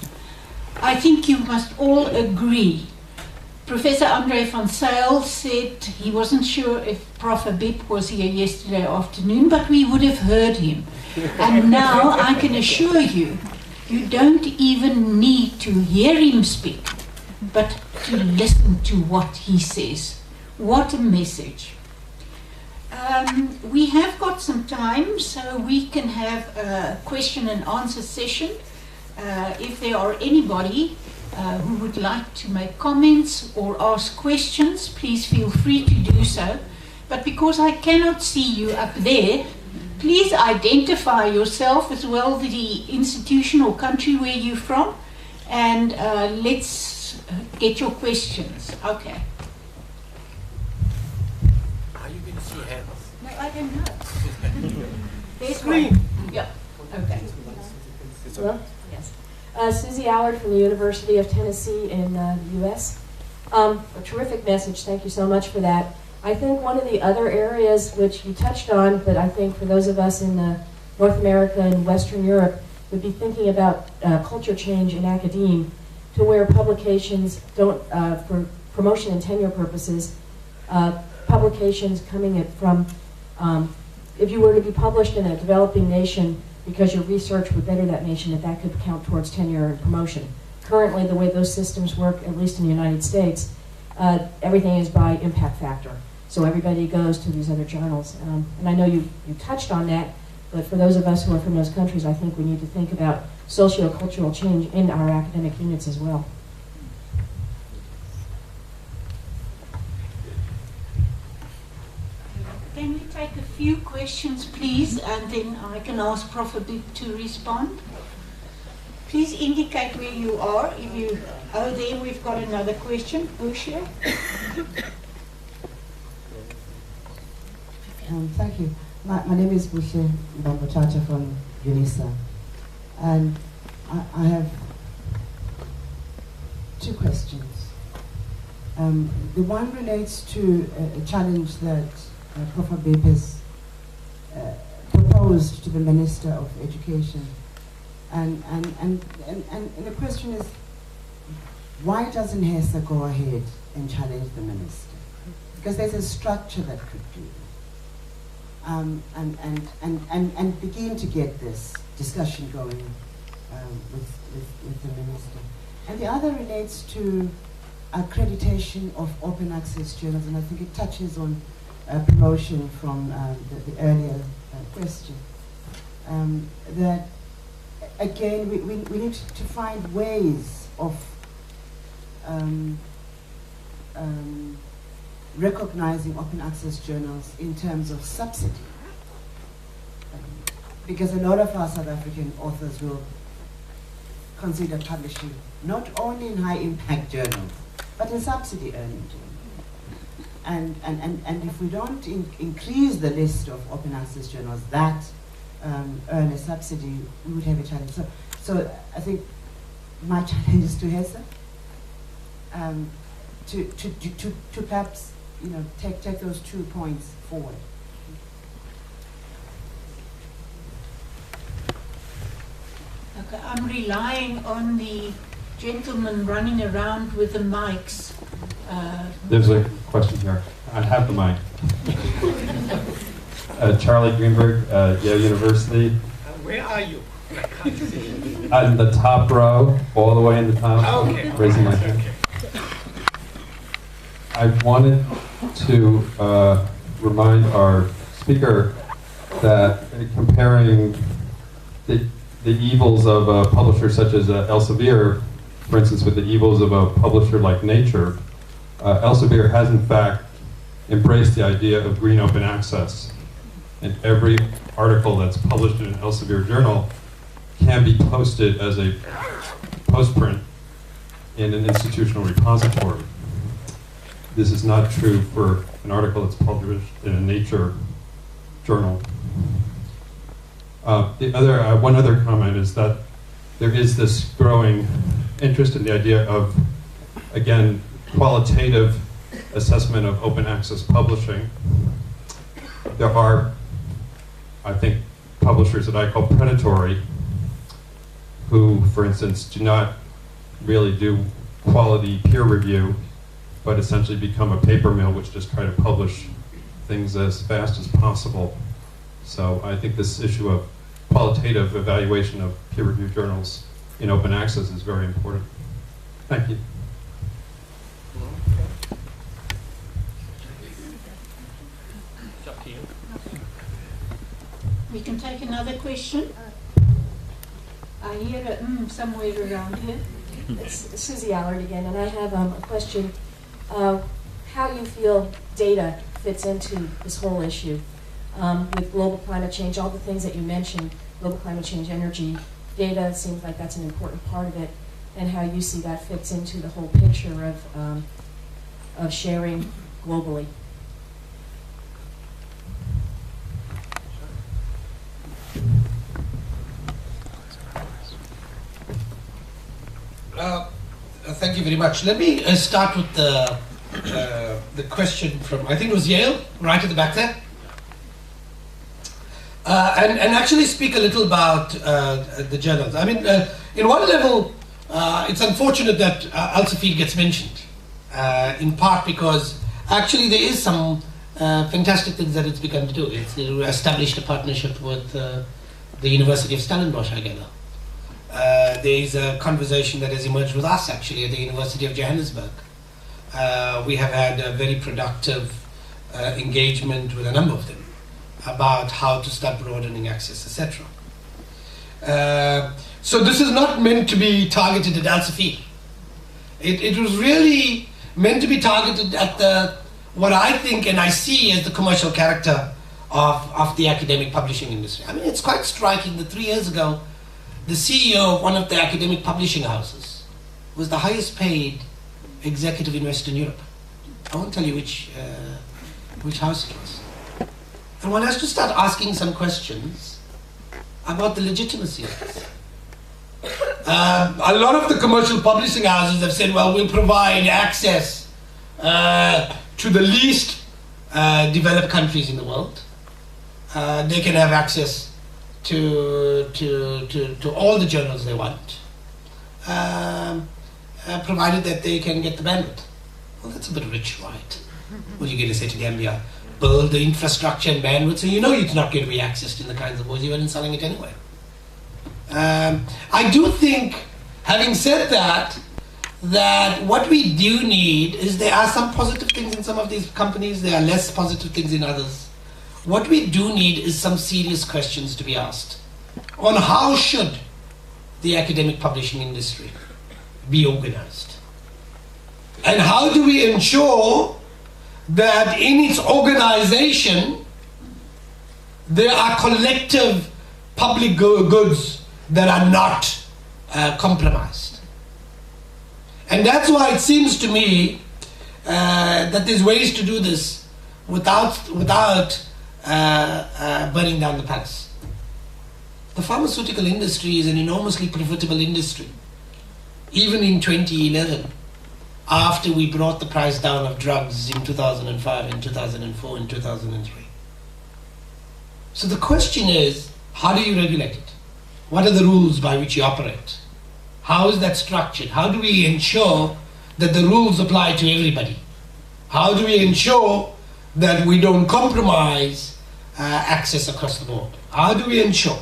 Speaker 1: I think you must all agree. Professor Andre van Zyl said he wasn't sure if Prof. Habib was here yesterday afternoon, but we would have heard him. And now I can assure you, you don't even need to hear him speak, but to listen to what he says. What a message. We have got some time, so we can have a question and answer session. If there are anybody who would like to make comments or ask questions, please feel free to do so. But because I cannot see you up there, please identify yourself as well, the institution or country where you're from, and let's get your questions. Okay.
Speaker 2: Are you going to see hands?
Speaker 1: No, I don't know. There's one. Yeah. Okay.
Speaker 4: Hello? Yes. Susie Allard from the University of Tennessee in the U.S. A terrific message. Thank you so much for that. I think one of the other areas which you touched on, but I think for those of us in North America and Western Europe, would be thinking about culture change in academia, to where publications don't, for promotion and tenure purposes, publications coming from if you were to be published in a developing nation because your research would better that nation, that could count towards tenure and promotion. Currently, the way those systems work, at least in the United States, everything is by impact factor. So everybody goes to these other journals. And I know you touched on that, but for those of us who are from those countries, I think we need to think about socio-cultural change in our academic units as well.
Speaker 1: Can we take a few questions, please, and then I can ask Prof. Habib to respond? Please indicate where you are. If you, oh, there we've got another question. Bushia.
Speaker 5: Thank you. My name is Bushe Mbambotata from UNISA, and I have two questions. The one relates to a challenge that Prof. Habib has proposed to the Minister of Education, and the question is, why doesn't HESA go ahead and challenge the Minister? Because there's a structure that could do it. And begin to get this discussion going with the Minister. And the other relates to accreditation of open access journals, and I think it touches on promotion from the earlier question. That, again, we need to find ways of recognizing open access journals in terms of subsidy. Because a lot of our South African authors will consider publishing not only in high impact journals, but in subsidy earning journals. And if we don't increase the list of open access journals that earn a subsidy, we would have a challenge. So I think my challenge is to HESA, to perhaps, you know, take those 2 points forward.
Speaker 1: Okay, I'm relying on the gentleman running around with the mics.
Speaker 6: There's a question here. I have the mic. Charlie Greenberg, Yale University.
Speaker 2: Where are you? I can't see.
Speaker 6: In the top row, all the way in the top,
Speaker 2: Okay.
Speaker 6: raising my hand. I wanted to remind our speaker that comparing the evils of a publisher such as Elsevier, for instance, with the evils of a publisher like Nature, Elsevier has in fact embraced the idea of green open access. And every article that's published in an Elsevier journal can be posted as a postprint in an institutional repository. This is not true for an article that's published in a Nature journal. One other comment is that there is this growing interest in the idea of, again, qualitative assessment of open access publishing. There are, I think, publishers that I call predatory, who, for instance, do not really do quality peer review, but essentially become a paper mill which just try to publish things as fast as possible. So I think this issue of qualitative evaluation of peer-reviewed journals in open access is very important. Thank you.
Speaker 2: It's up to you.
Speaker 1: We can take another question. I hear a somewhere around here.
Speaker 4: It's Susie Allard again, and I have a question. How you feel data fits into this whole issue with global climate change, all the things that you mentioned, global climate change, energy, data seems like that's an important part of it, and how you see that fits into the whole picture of sharing globally.
Speaker 2: Thank you very much. Let me start with the question from, I think it was Yale, right at the back there. And actually speak a little about the journals. I mean, in one level, it's unfortunate that Elsevier gets mentioned, in part because actually there is some fantastic things that it's begun to do. It's established a partnership with the University of Stellenbosch, I gather. There is a conversation that has emerged with us actually at the University of Johannesburg. We have had a very productive engagement with a number of them about how to start broadening access, etc. So this is not meant to be targeted at Elsevier. It was really meant to be targeted at what I think and I see as the commercial character of the academic publishing industry. I mean, it's quite striking that 3 years ago, the CEO of one of the academic publishing houses was the highest paid executive in Western Europe. I won't tell you which house it was. And one has to start asking some questions about the legitimacy of this. A lot of the commercial publishing houses have said, well, we'll provide access to the least developed countries in the world. They can have access to all the journals they want, provided that they can get the bandwidth. Well, that's a bit rich, right? What are you going to say to them? Yeah, build the infrastructure and bandwidth, so you know it's not going to be accessed in the kinds of ways you weren't selling it anyway. I do think, having said that what we do need is there are some positive things in some of these companies, there are less positive things in others. What we do need is some serious questions to be asked on how should the academic publishing industry be organized. And how do we ensure that in its organization there are collective public goods that are not compromised. And that's why it seems to me that there's ways to do this without burning down the palace. The pharmaceutical industry is an enormously profitable industry. Even in 2011, after we brought the price down of drugs in 2005 and 2004 and 2003. So the question is, how do you regulate it? What are the rules by which you operate? How is that structured? How do we ensure that the rules apply to everybody? How do we ensure that we don't compromise access across the board? How do we ensure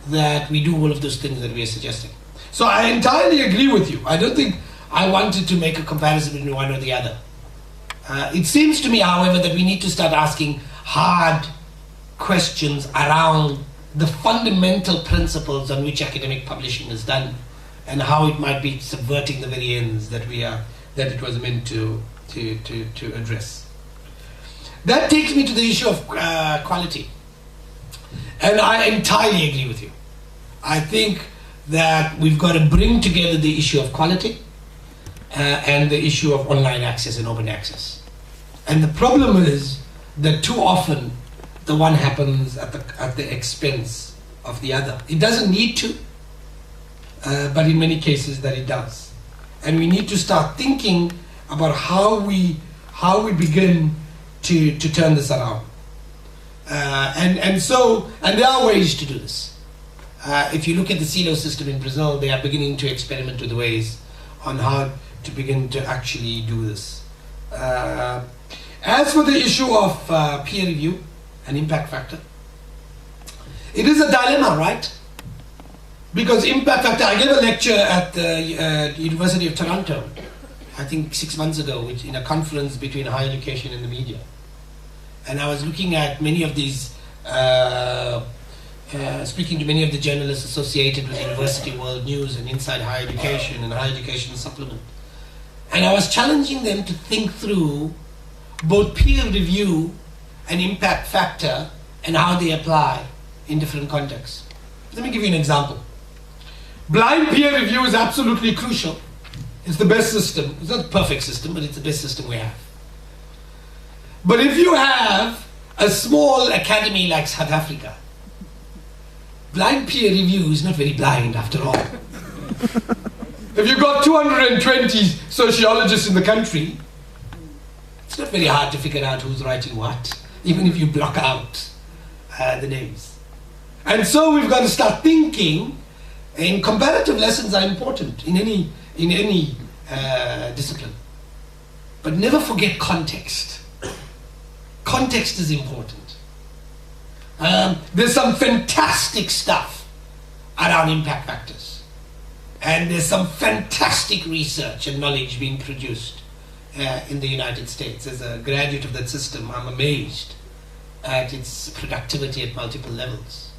Speaker 2: that we do all of those things that we are suggesting? So I entirely agree with you. I don't think I wanted to make a comparison between one or the other. It seems to me, however, that we need to start asking hard questions around the fundamental principles on which academic publishing is done and how it might be subverting the very ends that it was meant to address. That takes me to the issue of quality. And I entirely agree with you. I think that we've got to bring together the issue of quality and the issue of online access and open access. And the problem is that too often the one happens at the expense of the other. It doesn't need to, but in many cases that it does. And we need to start thinking about how we begin to turn this around. And there are ways to do this. If you look at the silo system in Brazil, they are beginning to experiment with ways on how to begin to actually do this. As for the issue of peer review and impact factor, it is a dilemma, right? Because impact factor, I gave a lecture at the University of Toronto, I think 6 months ago, in a conference between higher education and the media. And I was looking at many of these, speaking to many of the journalists associated with University World News and Inside Higher Education and Higher Education Supplement. And I was challenging them to think through both peer review and impact factor and how they apply in different contexts. Let me give you an example. Blind peer review is absolutely crucial. It's the best system. It's not the perfect system, but it's the best system we have. But if you have a small academy like South Africa, blind peer review is not very blind after all. If you've got 220 sociologists in the country, it's not very hard to figure out who's writing what, even if you block out the names. And so we've got to start thinking, and comparative lessons are important in any discipline. But never forget context. context is important. There's some fantastic stuff around impact factors. And there's some fantastic research and knowledge being produced in the United States. As a graduate of that system, I'm amazed at its productivity at multiple levels.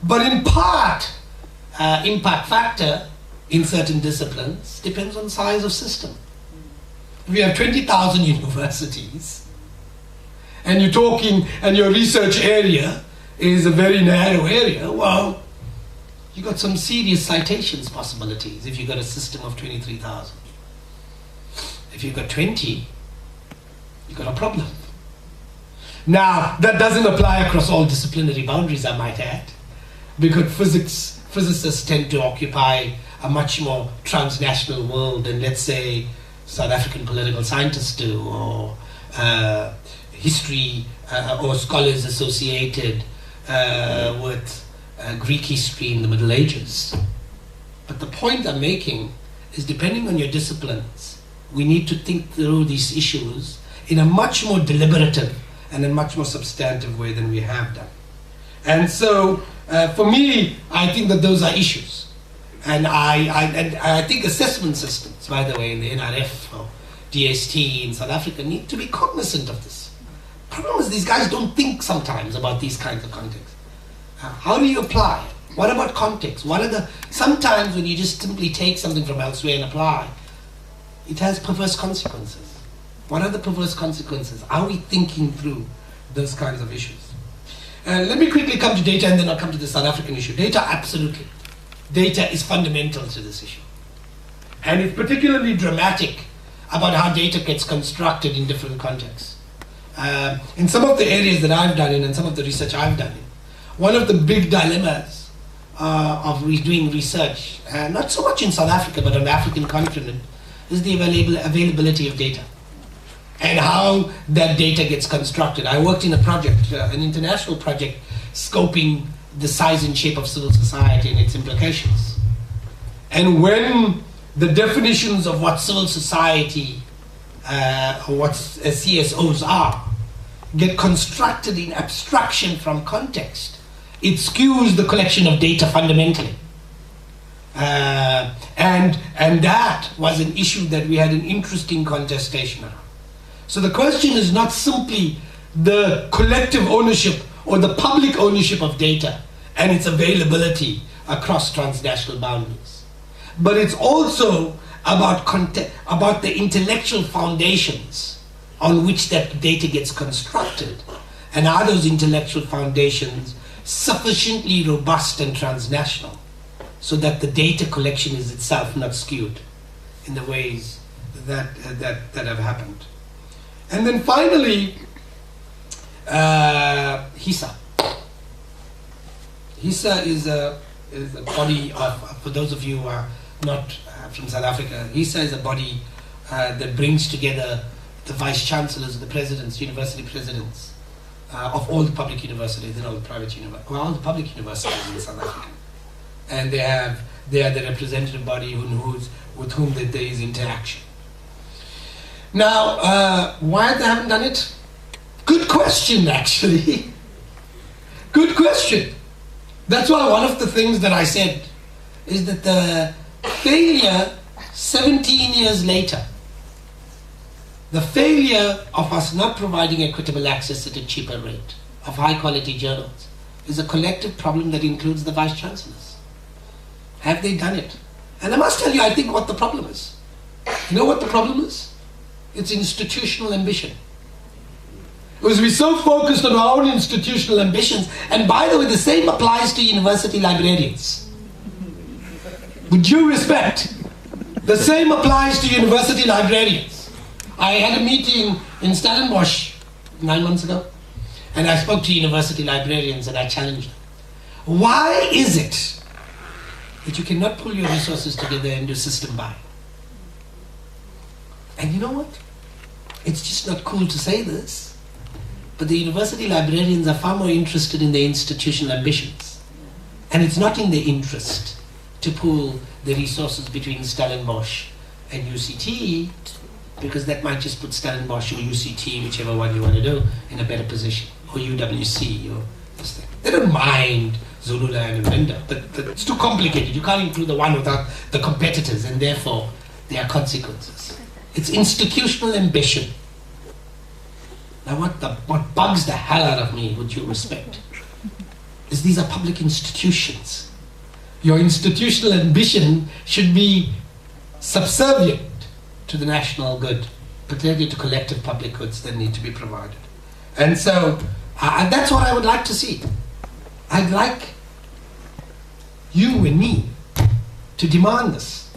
Speaker 2: But in part, impact factor in certain disciplines depends on size of system. If you have 20,000 universities, and you're talking, and your research area is a very narrow area, well, you got some serious citations possibilities if you've got a system of 23,000. If you've got 20, you've got a problem. Now, that doesn't apply across all disciplinary boundaries, I might add, because physicists tend to occupy a much more transnational world than, let's say, South African political scientists do, or history or scholars associated with Greek history in the Middle Ages. But the point I'm making is, depending on your disciplines, we need to think through these issues in a much more deliberative and a much more substantive way than we have done. And so, for me, I think that those are issues. And I think assessment systems, by the way, in the NRF or DST in South Africa, need to be cognizant of this. The problem is these guys don't think sometimes about these kinds of contexts. How do you apply? What about context? Sometimes when you just simply take something from elsewhere and apply, it has perverse consequences. What are the perverse consequences? Are we thinking through those kinds of issues? Let me quickly come to data, and then I'll come to the South African issue. Data, absolutely. Data is fundamental to this issue. And it's particularly dramatic about how data gets constructed in different contexts. In some of the areas that I've done in, and some of the research I've done in, one of the big dilemmas of doing research, not so much in South Africa, but on the African continent, is the availability of data and how that data gets constructed. I worked in a project, an international project, scoping the size and shape of civil society and its implications. And when the definitions of what civil society or what CSOs are get constructed in abstraction from context, it skews the collection of data fundamentally. And that was an issue that we had an interesting contestation around. So the question is not simply the collective ownership or the public ownership of data and its availability across transnational boundaries, but it's also about the intellectual foundations on which that data gets constructed, and are those intellectual foundations sufficiently robust and transnational so that the data collection is itself not skewed in the ways that have happened. And then finally, HISA. HISA is a body of, for those of you who are not from South Africa, HISA is a body that brings together the vice chancellors, the presidents, university presidents of all the public universities and all the private universities, well, all the public universities in South Africa. And they are the representative body with whom there is interaction. Now, why they haven't done it? Good question, actually. Good question. That's why one of the things that I said is that the failure 17 years later, the failure of us not providing equitable access at a cheaper rate of high quality journals is a collective problem that includes the vice chancellors. Have they done it? And I must tell you, I think what the problem is. You know what the problem is? It's institutional ambition. Because we're so focused on our own institutional ambitions, and by the way, the same applies to university librarians. With due respect, the same applies to university librarians. I had a meeting in Stellenbosch 9 months ago, and I spoke to university librarians and I challenged them. Why is it that you cannot pull your resources together and do system buy? And you know what? It's just not cool to say this, but the university librarians are far more interested in their institutional ambitions. And it's not in their interest to pool the resources between Stellenbosch and UCT because that might just put Stellenbosch or UCT, whichever one you want to do, in a better position, or UWC, or this thing. They don't mind Zululand and Venda, but it's too complicated. You can't include the one without the competitors, and therefore there are consequences. It's institutional ambition. Now what bugs the hell out of me, with due respect, is these are public institutions. Your institutional ambition should be subservient to the national good, particularly to collective public goods that need to be provided. And so that's what I would like to see. I'd like you and me to demand this.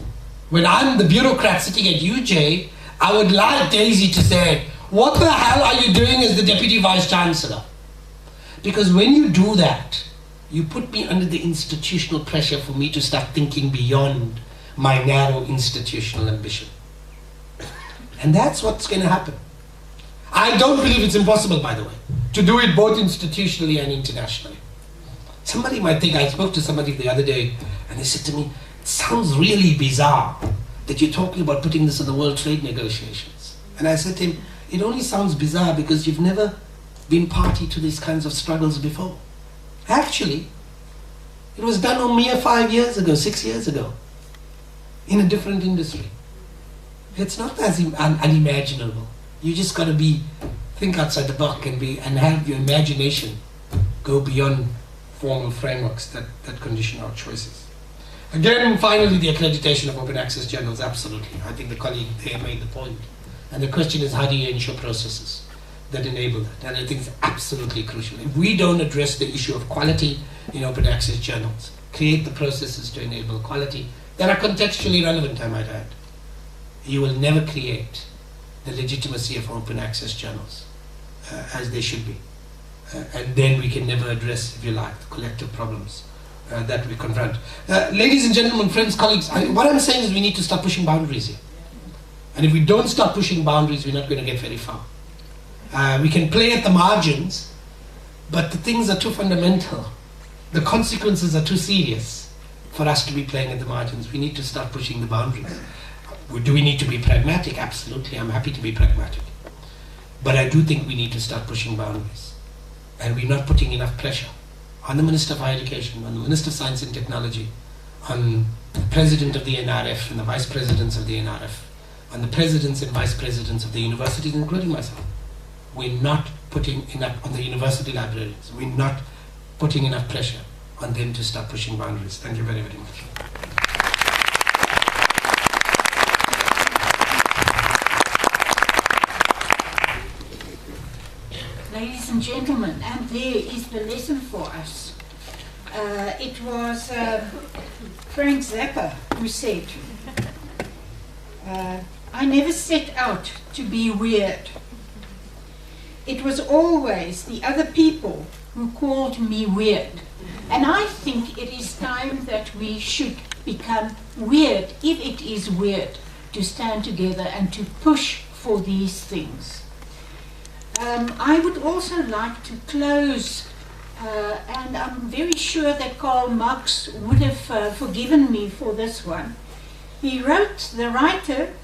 Speaker 2: When I'm the bureaucrat sitting at UJ, I would like Daisy to say, what the hell are you doing as the Deputy Vice Chancellor? Because when you do that, you put me under the institutional pressure for me to start thinking beyond my narrow institutional ambition. And that's what's going to happen. I don't believe it's impossible, by the way, to do it both institutionally and internationally. Somebody might think, I spoke to somebody the other day, and they said to me, it sounds really bizarre that you're talking about putting this in the World Trade negotiations. And I said to him, it only sounds bizarre because you've never been party to these kinds of struggles before. Actually, it was done a mere 5 years ago, 6 years ago, in a different industry. It's not as unimaginable. You just got to think outside the box and have your imagination go beyond formal frameworks that condition our choices. Again, finally, the accreditation of open access journals, absolutely. I think the colleague there made the point. And the question is, how do you ensure processes that enable that? And I think it's absolutely crucial. If we don't address the issue of quality in open access journals, create the processes to enable quality that are contextually relevant, I might add, you will never create the legitimacy of open access journals as they should be. And then we can never address, if you like, the collective problems that we confront. Ladies and gentlemen, friends, colleagues, what I'm saying is we need to start pushing boundaries here. And if we don't start pushing boundaries, we're not going to get very far. We can play at the margins, but the things are too fundamental. The consequences are too serious for us to be playing at the margins. We need to start pushing the boundaries. Do we need to be pragmatic? Absolutely, I'm happy to be pragmatic. But I do think we need to start pushing boundaries. And we're not putting enough pressure on the Minister of Higher Education, on the Minister of Science and Technology, on the President of the NRF and the Vice Presidents of the NRF, on the Presidents and Vice Presidents of the universities, including myself. We're not putting enough, on the university librarians, we're not putting enough pressure on them to start pushing boundaries. Thank you very, very much.
Speaker 1: Ladies and gentlemen, and there is the lesson for us. It was Frank Zappa who said, I never set out to be weird. It was always the other people who called me weird. And I think it is time that we should become weird, if it is weird, to stand together and to push for these things. I would also like to close, and I'm very sure that Karl Marx would have forgiven me for this one. He wrote, the writer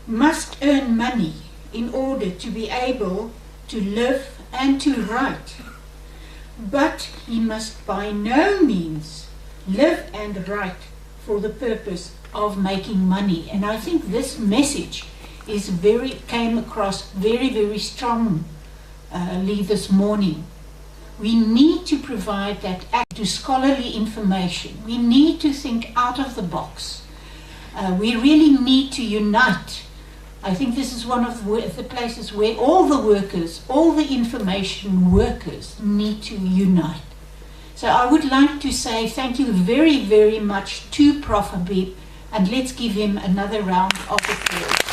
Speaker 1: must earn money in order to be able to live and to write. But he must by no means live and write for the purpose of making money. And I think this message came across very, very strongly this morning. We need to provide that access to scholarly information. We need to think out of the box. We really need to unite. I think this is one of the places where all the workers, all the information workers need to unite. So I would like to say thank you very, very much to Prof. Habib, and let's give him another round of applause.